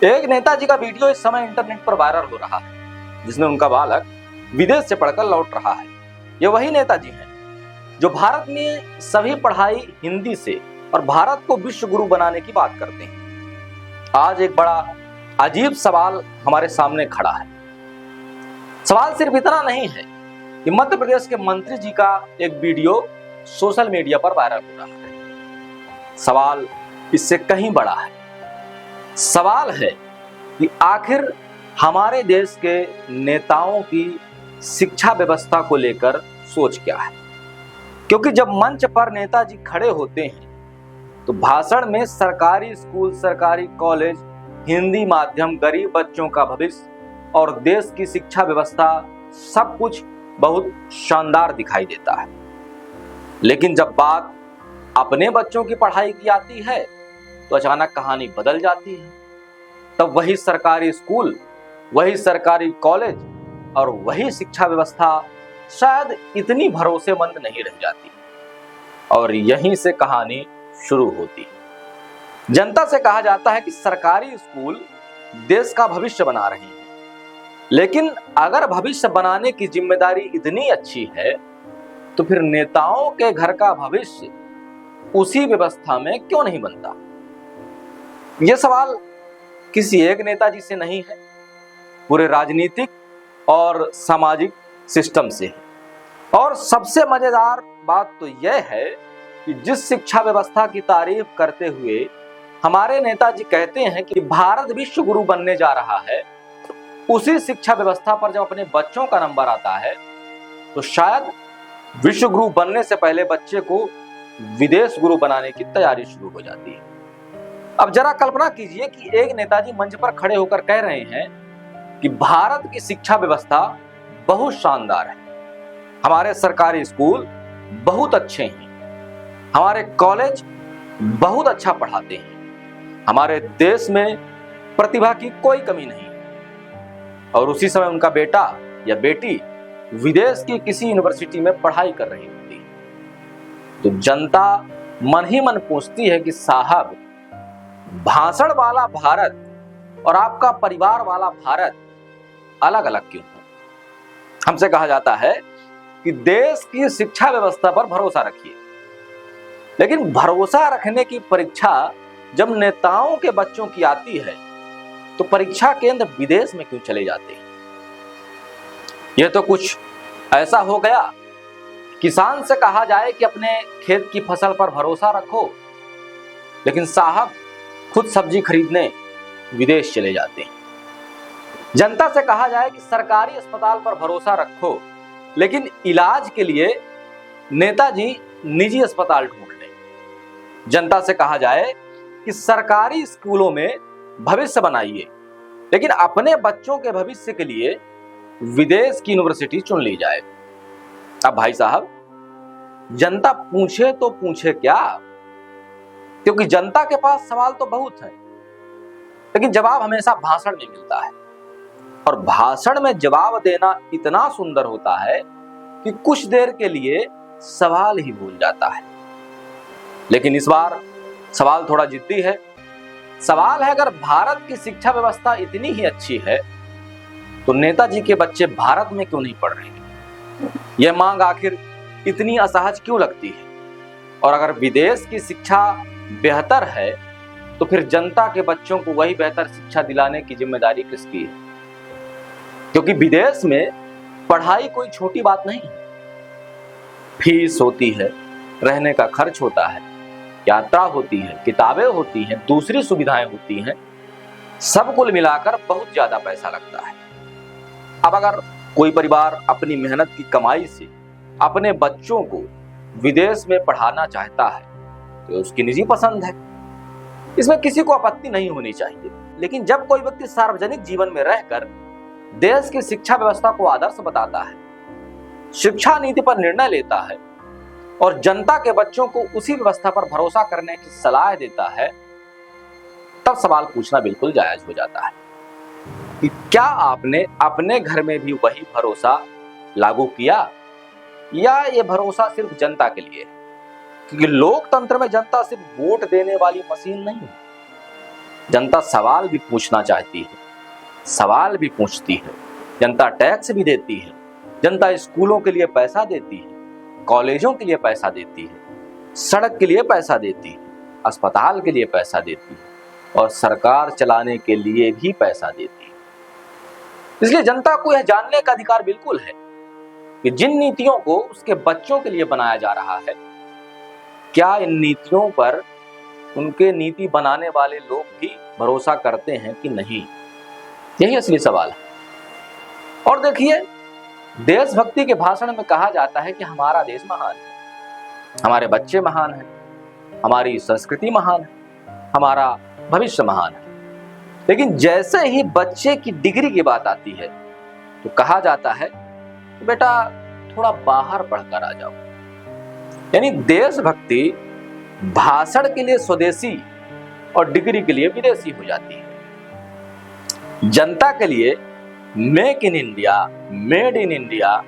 एक नेताजी का वीडियो इस समय इंटरनेट पर वायरल हो रहा है, जिसमें उनका बालक विदेश से पढ़कर लौट रहा है। ये वही नेताजी हैं जो भारत में सभी पढ़ाई हिंदी से और भारत को विश्व गुरु बनाने की बात करते हैं। आज एक बड़ा अजीब सवाल हमारे सामने खड़ा है। सवाल सिर्फ इतना नहीं है कि मध्य प्रदेश के मंत्री जी का एक वीडियो सोशल मीडिया पर वायरल हो रहा है। सवाल इससे कहीं बड़ा है। सवाल है कि आखिर हमारे देश के नेताओं की शिक्षा व्यवस्था को लेकर सोच क्या है। क्योंकि जब मंच पर नेताजी खड़े होते हैं तो भाषण में सरकारी स्कूल, सरकारी कॉलेज, हिंदी माध्यम, गरीब बच्चों का भविष्य और देश की शिक्षा व्यवस्था सब कुछ बहुत शानदार दिखाई देता है। लेकिन जब बात अपने बच्चों की पढ़ाई की आती है तो अचानक कहानी बदल जाती है। तब वही सरकारी स्कूल, वही सरकारी कॉलेज और वही शिक्षा व्यवस्था शायद इतनी भरोसेमंद नहीं रह जाती और यहीं से कहानी शुरू होती है। जनता से कहा जाता है कि सरकारी स्कूल देश का भविष्य बना रहे हैं, लेकिन अगर भविष्य बनाने की जिम्मेदारी इतनी अच्छी है तो फिर नेताओं के घर का भविष्य उसी व्यवस्था में क्यों नहीं बनता। यह सवाल किसी एक नेताजी से नहीं है, पूरे राजनीतिक और सामाजिक सिस्टम से है। और सबसे मजेदार बात तो यह है कि जिस शिक्षा व्यवस्था की तारीफ करते हुए हमारे नेताजी कहते हैं कि भारत विश्व गुरु बनने जा रहा है, उसी शिक्षा व्यवस्था पर जब अपने बच्चों का नंबर आता है तो शायद विश्व गुरु बनने से पहले बच्चे को विदेश गुरु बनाने की तैयारी शुरू हो जाती है। अब जरा कल्पना कीजिए कि एक नेताजी मंच पर खड़े होकर कह रहे हैं कि भारत की शिक्षा व्यवस्था बहुत शानदार है, हमारे सरकारी स्कूल बहुत अच्छे हैं, हमारे कॉलेज बहुत अच्छा पढ़ाते हैं, हमारे देश में प्रतिभा की कोई कमी नहीं है। और उसी समय उनका बेटा या बेटी विदेश की किसी यूनिवर्सिटी में पढ़ाई कर रही होती है। तो जनता मन ही मन पूछती है कि साहब, भाषण वाला भारत और आपका परिवार वाला भारत अलग अलग क्यों है। हमसे कहा जाता है कि देश की शिक्षा व्यवस्था पर भरोसा रखिए, लेकिन भरोसा रखने की परीक्षा जब नेताओं के बच्चों की आती है तो परीक्षा केंद्र विदेश में क्यों चले जाते हैं। यह तो कुछ ऐसा हो गया, किसान से कहा जाए कि अपने खेत की फसल पर भरोसा रखो, लेकिन साहब खुद सब्जी खरीदने विदेश चले जाते हैं। जनता से कहा जाए कि सरकारी अस्पताल पर भरोसा रखो, लेकिन इलाज के लिए नेताजी निजी अस्पताल ढूंढ लें। जनता से कहा जाए कि सरकारी स्कूलों में भविष्य बनाइए, लेकिन अपने बच्चों के भविष्य के लिए विदेश की यूनिवर्सिटी चुन ली जाए। अब भाई साहब, जनता पूछे तो पूछे क्या, क्योंकि जनता के पास सवाल तो बहुत है, लेकिन जवाब हमेशा भाषण में मिलता है। और भाषण में जवाब देना इतना सुंदर होता है कि कुछ देर के लिए सवाल ही भूल जाता है। लेकिन इस बार सवाल थोड़ा जिद्दी है। सवाल है, अगर भारत की शिक्षा व्यवस्था इतनी ही अच्छी है तो नेताजी के बच्चे भारत में क्यों नहीं पढ़ रहे हैं। यह मांग आखिर इतनी असहज क्यों लगती है। और अगर विदेश की शिक्षा बेहतर है तो फिर जनता के बच्चों को वही बेहतर शिक्षा दिलाने की जिम्मेदारी किसकी है। क्योंकि विदेश में पढ़ाई कोई छोटी बात नहीं है। फीस होती है, रहने का खर्च होता है, यात्रा होती है, किताबें होती हैं, दूसरी सुविधाएं होती हैं, सब कुल मिलाकर बहुत ज्यादा पैसा लगता है। अब अगर कोई परिवार अपनी मेहनत की कमाई से अपने बच्चों को विदेश में पढ़ाना चाहता है तो उसकी निजी पसंद है, इसमें किसी को आपत्ति नहीं होनी चाहिए। लेकिन जब कोई व्यक्ति सार्वजनिक जीवन में रहकर देश की शिक्षा व्यवस्था को आदर्श बताता है, शिक्षा नीति पर निर्णय लेता है और जनता के बच्चों को उसी व्यवस्था पर भरोसा करने की सलाह देता है, तब सवाल पूछना बिल्कुल जायज हो जाता है कि क्या आपने अपने घर में भी वही भरोसा लागू किया, या ये भरोसा सिर्फ जनता के लिए है। क्योंकि लोकतंत्र में जनता सिर्फ वोट देने वाली मशीन नहीं है, जनता सवाल भी पूछना चाहती है, सवाल भी पूछती है, जनता टैक्स भी देती है, जनता स्कूलों के लिए पैसा देती है, कॉलेजों के लिए पैसा देती है, सड़क के लिए पैसा देती है, अस्पताल के लिए पैसा देती है और सरकार चलाने के लिए भी पैसा देती है। इसलिए जनता को यह जानने का अधिकार बिल्कुल है कि जिन नीतियों को उसके बच्चों के लिए बनाया जा रहा है, क्या इन नीतियों पर उनके नीति बनाने वाले लोग भी भरोसा करते हैं कि नहीं। यही असली सवाल है। और देखिए, देशभक्ति के भाषण में कहा जाता है कि हमारा देश महान है, हमारे बच्चे महान हैं, हमारी संस्कृति महान है, हमारा भविष्य महान है। लेकिन जैसे ही बच्चे की डिग्री की बात आती है तो कहा जाता है कि बेटा थोड़ा बाहर पढ़कर आ जाओ। यानी देशभक्ति भाषण के लिए स्वदेशी और डिग्री के लिए विदेशी हो जाती है। जनता के लिए make in India, made in India,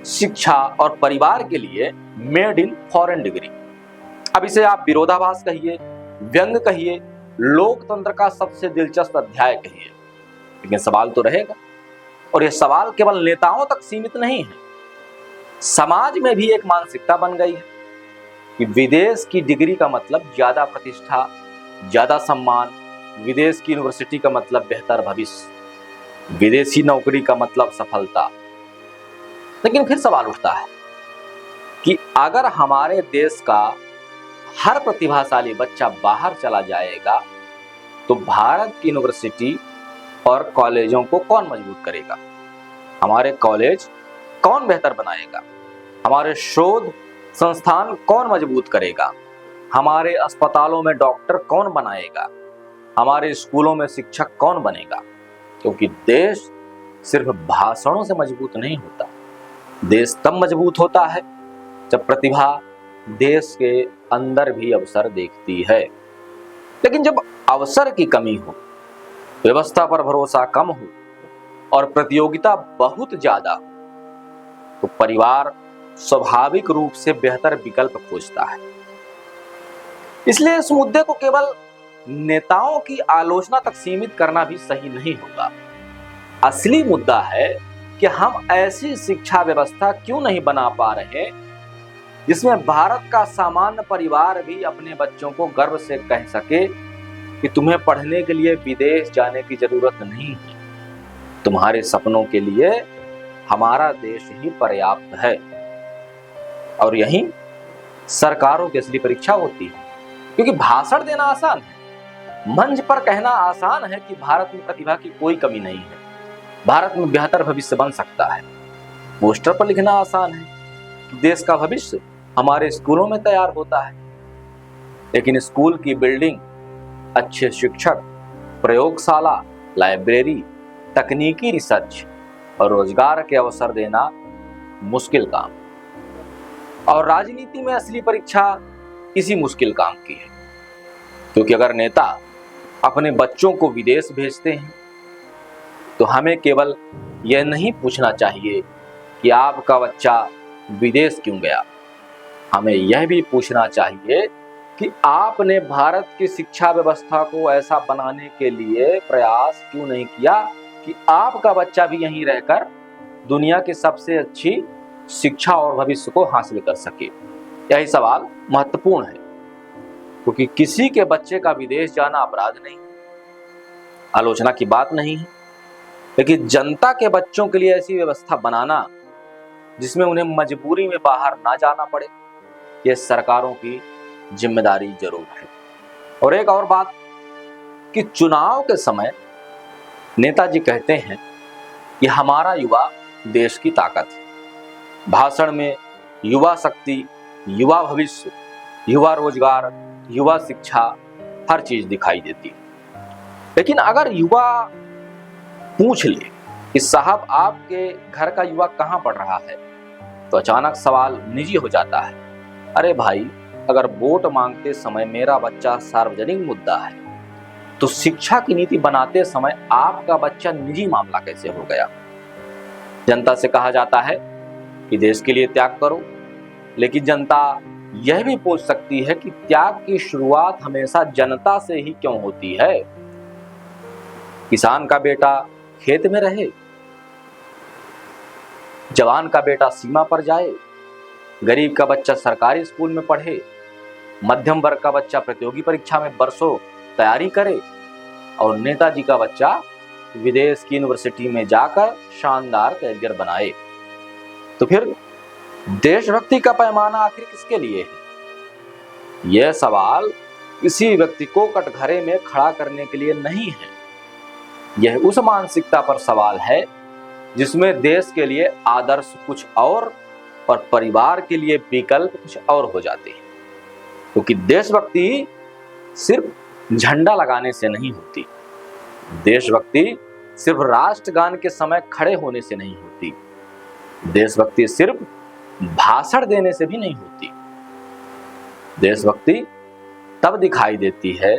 शिक्षा और परिवार के लिए मेड इन फॉरेन डिग्री। अब इसे आप विरोधाभास कहिए, व्यंग कहिए, लोकतंत्र का सबसे दिलचस्प अध्याय कहिए, लेकिन सवाल तो रहेगा। और यह सवाल केवल नेताओं तक सीमित नहीं है, समाज में भी एक मानसिकता बन गई है कि विदेश की डिग्री का मतलब ज्यादा प्रतिष्ठा, ज्यादा सम्मान, विदेश की यूनिवर्सिटी का मतलब बेहतर भविष्य, विदेशी नौकरी का मतलब सफलता। लेकिन फिर सवाल उठता है कि अगर हमारे देश का हर प्रतिभाशाली बच्चा बाहर चला जाएगा तो भारत की यूनिवर्सिटी और कॉलेजों को कौन मजबूत करेगा? हमारे कॉलेज कौन बेहतर बनाएगा? हमारे शोध संस्थान कौन मजबूत करेगा? हमारे अस्पतालों में डॉक्टर कौन बनाएगा? हमारे स्कूलों में शिक्षक कौन बनेगा? क्योंकि देश सिर्फ भाषणों से मजबूत नहीं होता। देश तब मजबूत होता है जब प्रतिभा देश के अंदर भी अवसर देखती है। लेकिन जब अवसर की कमी हो, व्यवस्था पर भरोसा कम हो और प्रतियोगिता बहुत ज्यादा हो तो परिवार स्वाभाविक रूप से बेहतर विकल्प खोजता है। इसलिए इस मुद्दे को केवल नेताओं की आलोचना तक सीमित करना भी सही नहीं होगा। असली मुद्दा है कि हम ऐसी शिक्षा व्यवस्था क्यों नहीं बना पा रहे जिसमें भारत का सामान्य परिवार भी अपने बच्चों को गर्व से कह सके कि तुम्हें पढ़ने के लिए विदेश जाने की जरूरत नहीं है, तुम्हारे सपनों के लिए हमारा देश ही पर्याप्त है। और यही सरकारों की असली परीक्षा होती है, क्योंकि भाषण देना आसान है, मंच पर कहना आसान है कि भारत में प्रतिभा की कोई कमी नहीं है, भारत में बेहतर भविष्य बन सकता है। पोस्टर पर लिखना आसान है कि देश का भविष्य हमारे स्कूलों में तैयार होता है, लेकिन स्कूल की बिल्डिंग, अच्छे शिक्षक, प्रयोगशाला, लाइब्रेरी, तकनीकी रिसर्च और रोजगार के अवसर देना मुश्किल काम। और राजनीति में असली परीक्षा इसी मुश्किल काम की है, क्योंकि अगर नेता अपने बच्चों को विदेश भेजते हैं तो हमें केवल यह नहीं पूछना चाहिए कि आपका बच्चा विदेश क्यों गया, हमें यह भी पूछना चाहिए कि आपने भारत की शिक्षा व्यवस्था को ऐसा बनाने के लिए प्रयास क्यों नहीं किया कि आपका बच्चा भी यहीं रहकर दुनिया की सबसे अच्छी शिक्षा और भविष्य को हासिल कर सके। यही सवाल महत्वपूर्ण है, क्योंकि किसी के बच्चे का विदेश जाना अपराध नहीं, आलोचना की बात नहीं है, लेकिन जनता के बच्चों के लिए ऐसी व्यवस्था बनाना जिसमें उन्हें मजबूरी में बाहर ना जाना पड़े, यह सरकारों की जिम्मेदारी जरूर है। और एक और बात कि चुनाव के समय नेताजी कहते हैं कि हमारा युवा देश की ताकत है। भाषण में युवा शक्ति, युवा भविष्य, युवा रोजगार, युवा शिक्षा, हर चीज दिखाई देती है। लेकिन अगर युवा पूछ ले कि साहब आपके घर का युवा कहाँ पढ़ रहा है, तो अचानक सवाल निजी हो जाता है। अरे भाई, अगर वोट मांगते समय मेरा बच्चा सार्वजनिक मुद्दा है तो शिक्षा की नीति बनाते समय आपका बच्चा निजी मामला कैसे हो गया? जनता से कहा जाता है कि देश के लिए त्याग करो, लेकिन जनता यह भी पूछ सकती है कि त्याग की शुरुआत हमेशा जनता से ही क्यों होती है? किसान का बेटा खेत में रहे, जवान का बेटा सीमा पर जाए, गरीब का बच्चा सरकारी स्कूल में पढ़े, मध्यम वर्ग का बच्चा प्रतियोगी परीक्षा में बरसों तैयारी करे और नेताजी का बच्चा विदेश की यूनिवर्सिटी में जाकर शानदार करियर बनाए। तो फिर देशभक्ति का पैमाना आखिर किसके लिए है? यह सवाल किसी व्यक्ति को कटघरे में खड़ा करने के लिए नहीं है। यह उस मानसिकता पर सवाल है जिसमें देश के लिए आदर्श कुछ और परिवार के लिए विकल्प कुछ और हो जाते हैं। क्योंकि देशभक्ति सिर्फ झंडा लगाने से नहीं होती, देशभक्ति सिर्फ राष्ट्रगान के समय खड़े होने से नहीं होती, देशभक्ति सिर्फ भाषण देने से भी नहीं होती। देशभक्ति तब दिखाई देती है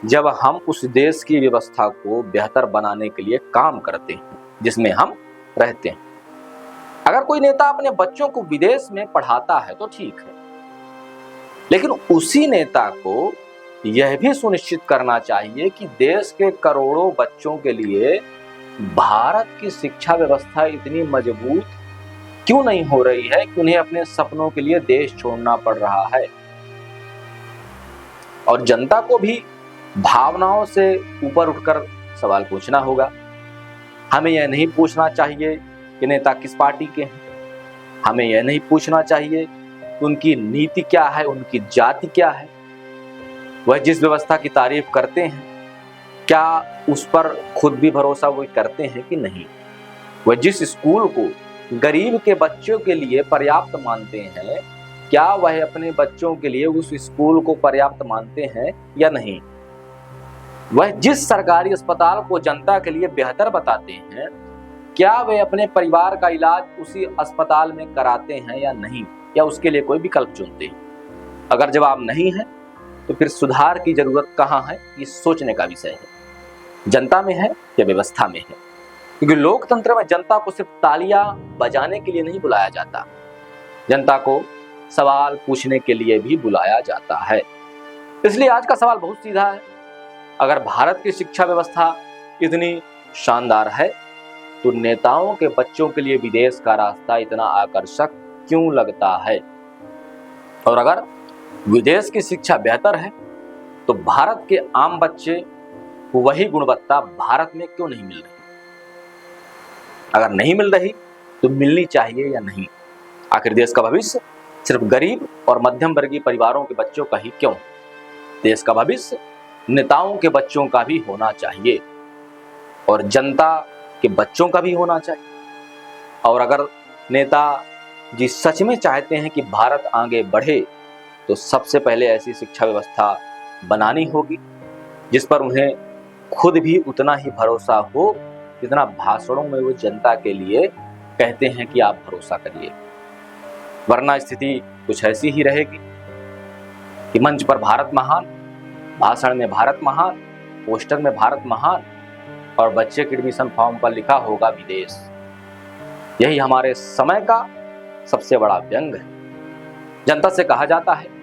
जब हम उस देश की व्यवस्था को बेहतर बनाने के लिए काम करते हैं जिसमें हम रहते हैं। अगर कोई नेता अपने बच्चों को विदेश में पढ़ाता है तो ठीक है, लेकिन उसी नेता को यह भी सुनिश्चित करना चाहिए कि देश के करोड़ों बच्चों के लिए भारत की शिक्षा व्यवस्था इतनी मजबूत क्यों नहीं हो रही है कि उन्हें अपने सपनों के लिए देश छोड़ना पड़ रहा है। और जनता को भी भावनाओं से ऊपर उठकर सवाल पूछना होगा। हमें यह नहीं पूछना चाहिए कि नेता किस पार्टी के हैं, हमें यह नहीं पूछना चाहिए कि उनकी नीति क्या है, उनकी जाति क्या है, वह जिस व्यवस्था की तारीफ करते हैं क्या उस पर खुद भी भरोसा वो करते हैं कि नहीं, वह जिस स्कूल को गरीब के बच्चों के लिए पर्याप्त मानते हैं क्या वह अपने बच्चों के लिए उस स्कूल को पर्याप्त मानते हैं या नहीं, वह जिस सरकारी अस्पताल को जनता के लिए बेहतर बताते हैं क्या वे अपने परिवार का इलाज उसी अस्पताल में कराते हैं या नहीं, या उसके लिए कोई विकल्प चुनते हैं। अगर जवाब नहीं है तो फिर सुधार की जरूरत कहाँ है, ये सोचने का विषय है। जनता में है या व्यवस्था में है? क्योंकि लोकतंत्र में जनता को सिर्फ तालियां बजाने के लिए नहीं बुलाया जाता, जनता को सवाल पूछने के लिए भी बुलाया जाता है। इसलिए आज का सवाल बहुत सीधा है, अगर भारत की शिक्षा व्यवस्था इतनी शानदार है तो नेताओं के बच्चों के लिए विदेश का रास्ता इतना आकर्षक क्यों लगता है? और अगर विदेश की शिक्षा बेहतर है तो भारत के आम बच्चे वही गुणवत्ता भारत में क्यों नहीं मिल रही? अगर नहीं मिल रही तो मिलनी चाहिए या नहीं? आखिर देश का भविष्य सिर्फ गरीब और मध्यम वर्गीय परिवारों के बच्चों का ही क्यों? देश का भविष्य नेताओं के बच्चों का भी होना चाहिए और जनता के बच्चों का भी होना चाहिए। और अगर नेता जी सच में चाहते हैं कि भारत आगे बढ़े तो सबसे पहले ऐसी शिक्षा व्यवस्था बनानी होगी जिस पर उन्हें खुद भी उतना ही भरोसा हो जितना भाषणों में वो जनता के लिए कहते हैं कि आप भरोसा करिए। वरना स्थिति कुछ ऐसी ही रहेगी कि मंच पर भारत महान, भाषण में भारत महान, पोस्टर में भारत महान और बच्चे के एडमिशन फॉर्म पर लिखा होगा विदेश। यही हमारे समय का सबसे बड़ा व्यंग है। जनता से कहा जाता है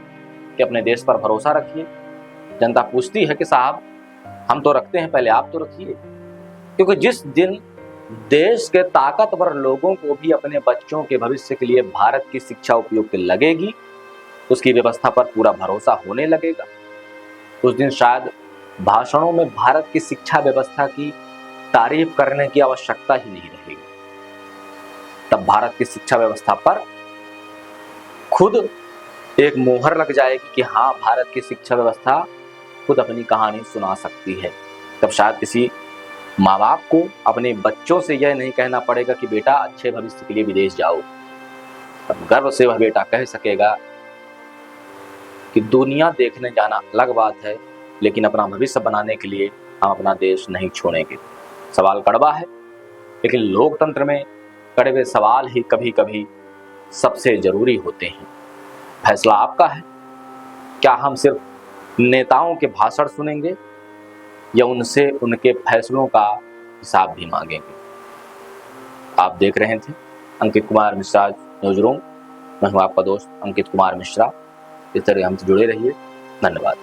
कि अपने देश पर भरोसा रखिए, जनता पूछती है कि साहब हम तो रखते हैं, पहले आप तो रखिए। क्योंकि जिस दिन देश के ताकतवर लोगों को भी अपने बच्चों के भविष्य के लिए भारत की शिक्षा उपयुक्त लगेगी, उसकी व्यवस्था पर पूरा भरोसा होने लगेगा, उस दिन शायद भाषणों में भारत की शिक्षा व्यवस्था की तारीफ करने की आवश्यकता ही नहीं रहेगी। तब भारत की शिक्षा व्यवस्था पर खुद एक मोहर लग जाएगी कि हाँ, भारत की शिक्षा व्यवस्था खुद अपनी कहानी सुना सकती है। तब शायद किसी माँ बाप को अपने बच्चों से यह नहीं कहना पड़ेगा कि बेटा अच्छे भविष्य के लिए विदेश जाओ। तब गर्व से वह बेटा कह सकेगा कि दुनिया देखने जाना अलग बात है, लेकिन अपना भविष्य बनाने के लिए हम अपना देश नहीं छोड़ेंगे। सवाल कड़वा है, लेकिन लोकतंत्र में कड़वे सवाल ही कभी कभी सबसे जरूरी होते हैं। फैसला आपका है, क्या हम सिर्फ नेताओं के भाषण सुनेंगे या उनसे उनके फैसलों का हिसाब भी मांगेंगे? आप देख रहे थे अंकित कुमार मिश्रा न्यूज रूम। मैं हूं आपका दोस्त अंकित कुमार मिश्रा। इस तरह हमसे जुड़े रहिए। धन्यवाद।